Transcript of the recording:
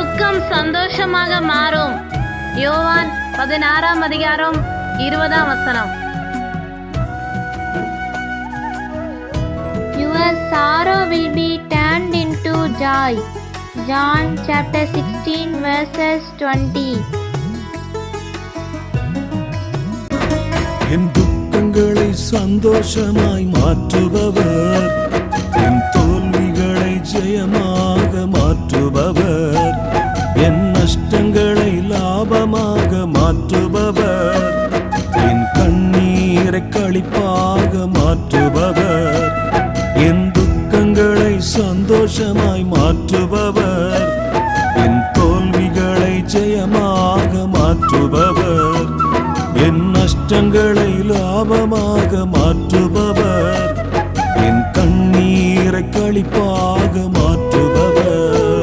துக்கம் சந்தோஷமாக மாறும். யோவான் 16ஆம் அதிகாரம் 20ஆம் வசனம். Your sorrow will be turned into joy. John chapter 16 verses 20. என் துக்கங்களை சந்தோஷமாய் மாற்றுபவர், என் தோல்விகளை ஜெயமாக மாற்றுபவர், என் நஷ்டங்களை லாபமாக மாற்றுபவர், என் கண்ணீரை களிப்பாக மாற்றுபவர், என் துக்கங்களை சந்தோஷமாய் மாற்றுபவர், என் தோல்விகளை ஜெயமாக மாற்றுபவர், என் நஷ்டங்களை லாபமாக